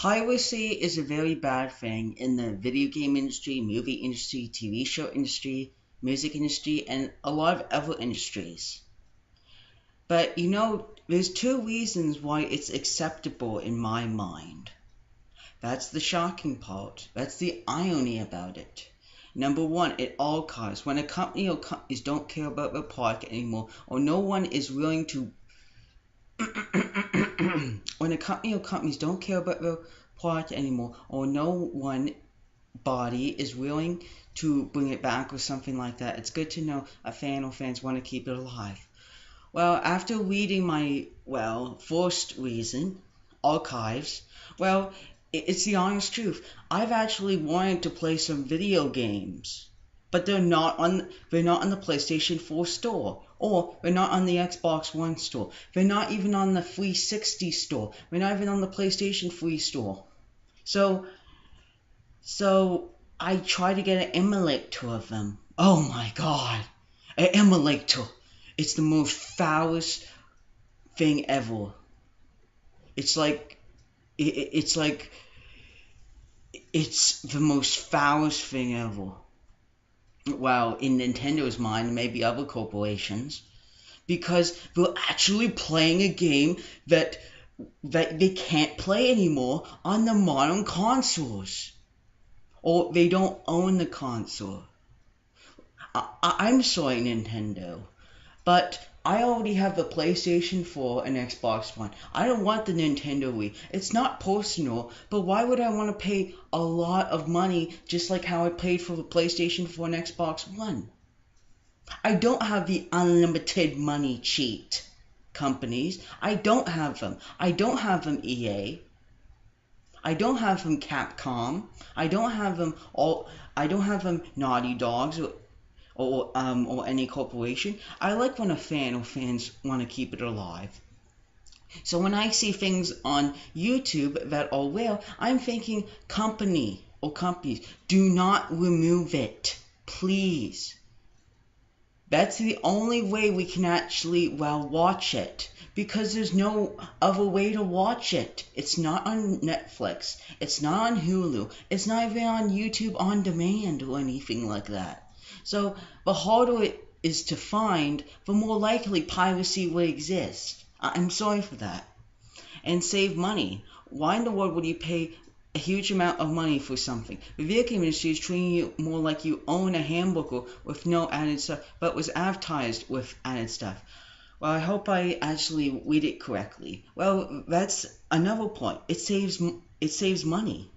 Piracy is a very bad thing in the video game industry, movie industry, TV show industry, music industry, and a lot of other industries. But there's two reasons why it's acceptable in my mind. That's the shocking part. That's the irony about it. Number one, it all causes when a company or companies don't care about their product anymore, or no one is willing to when a company or companies don't care about their product anymore, or no one body is willing to bring it back or something like that, it's good to know a fan or fans want to keep it alive. Well, after reading my, first reason, archives, it's the honest truth. I've actually wanted to play some video games, but they're not on the PlayStation 4 store, or they're not on the Xbox One store. They're not even on the 360 store. They're not even on the PlayStation 3 store. So I tried to get an emulator of them. Oh my god, an emulator! It's the most foulest thing ever. It's the most foulest thing ever. Well, in Nintendo's mind, maybe other corporations, because they're actually playing a game that they can't play anymore on the modern consoles, or they don't own the console. I'm sorry, Nintendo, but I already have the PlayStation 4 and Xbox One. I don't want the Nintendo Wii. It's not personal, but why would I want to pay a lot of money just like how I paid for the PlayStation 4 and Xbox One? I don't have the unlimited money cheat companies. I don't have them. I don't have them EA. I don't have them Capcom. I don't have them Naughty Dogs or any corporation. I like when a fan or fans want to keep it alive. So when I see things on YouTube that are real, I'm thinking company or companies, do not remove it, please. That's the only way we can actually watch it, because there's no other way to watch it. It's not on Netflix. It's not on Hulu. It's not even on YouTube On Demand or anything like that. So the harder it is to find, the more likely piracy will exist. I'm sorry for that. And save money. Why in the world would you pay a huge amount of money for something? The video game industry is treating you more like you own a hamburger with no added stuff, but was advertised with added stuff. Well, I hope I actually read it correctly. Well, that's another point. It saves money.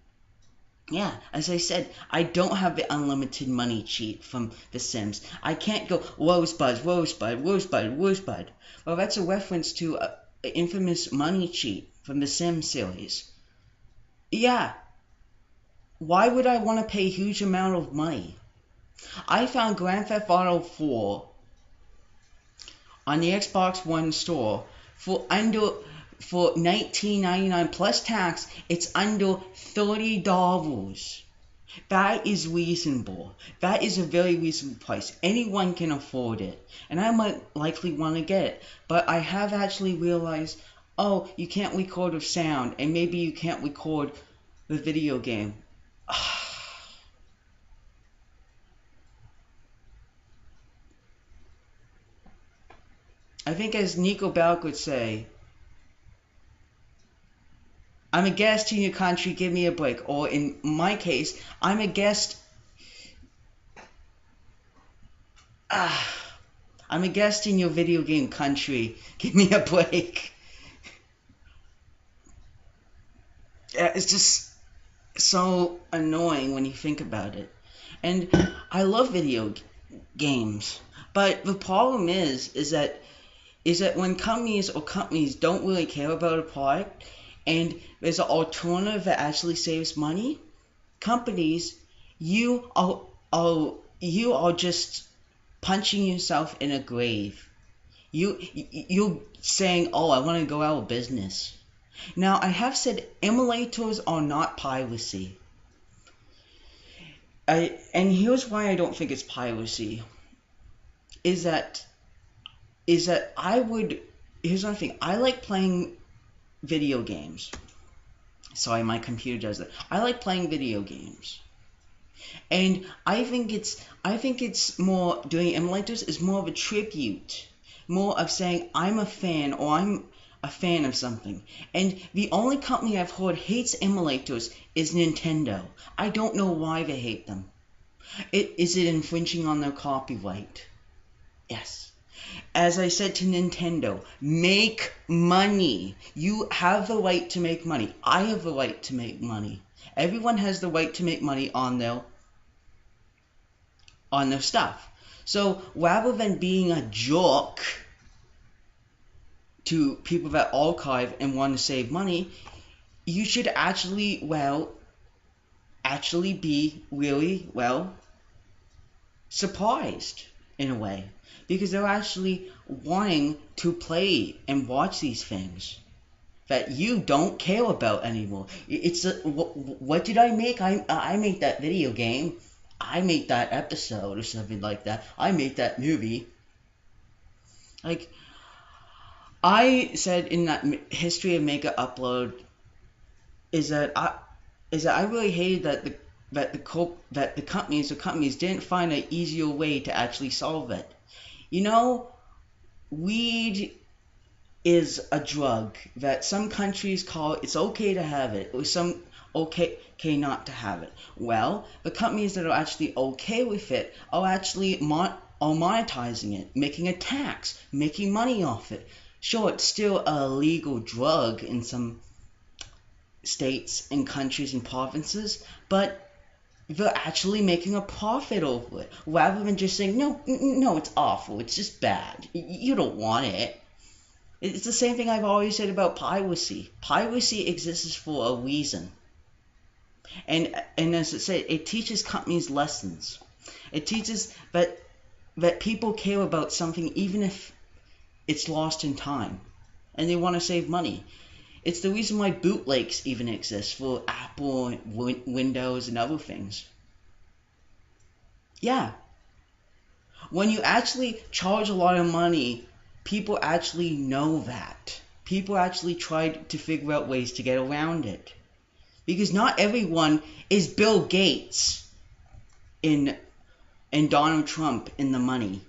Yeah, as I said, I don't have the unlimited money cheat from The Sims. I can't go Rosebud, Rosebud, Rosebud, Rosebud. Well, that's a reference to an infamous money cheat from the Sims series. Yeah, why would I want to pay a huge amount of money? I found Grand Theft Auto 4 on the Xbox One store for $19.99 plus tax. It's under $30. That is reasonable. That is a very reasonable price. Anyone can afford it, and I might likely want to get it. But I have actually realized, you can't record with sound, and maybe you can't record the video game. I think, as Nico Bellic would say, I'm a guest in your country, give me a break. Or in my case, I'm a guest. I'm a guest in your video game country, give me a break. Yeah, it's just so annoying when you think about it. And I love video games, but the problem is that when companies don't really care about a product, and there's an alternative that actually saves money, companies, you are just punching yourself in a grave. You're saying, I want to go out of business. Now, I have said emulators are not piracy. And here's why I don't think it's piracy. Is that here's another thing. I like playing video games. Sorry, my computer does that. I like playing video games. And I think it's more, doing emulators is more of a tribute, more of saying I'm a fan, or I'm a fan of something. And the only company I've heard hates emulators is Nintendo. I don't know why they hate them. Is it infringing on their copyright? Yes. As I said to Nintendo, make money. You have the right to make money. I have the right to make money. Everyone has the right to make money on their stuff. So rather than being a jerk to people that archive and want to save money, you should actually be really, surprised in a way, because they're actually wanting to play and watch these things that you don't care about anymore. It's what did I make? I made that video game. I made that episode or something like that. I made that movie. Like I said in that history of Mega Upload, is that I really hated that the companies didn't find an easier way to actually solve it. You know, weed is a drug that some countries call it's okay to have it, or some okay not to have it. Well, the companies that are actually okay with it are actually monetizing it, making a tax, making money off it. Sure, it's still a legal drug in some states and countries and provinces, but they're actually making a profit over it, rather than just saying, no, it's awful, it's just bad, you don't want it. It's the same thing I've always said about piracy. Piracy exists for a reason. And as I said, it teaches companies lessons. It teaches that people care about something even if it's lost in time, and they want to save money. It's the reason why bootlegs even exist for Apple, Windows, and other things. Yeah. When you actually charge a lot of money, people actually know that. People actually try to figure out ways to get around it. Because not everyone is Bill Gates and Donald Trump in the money.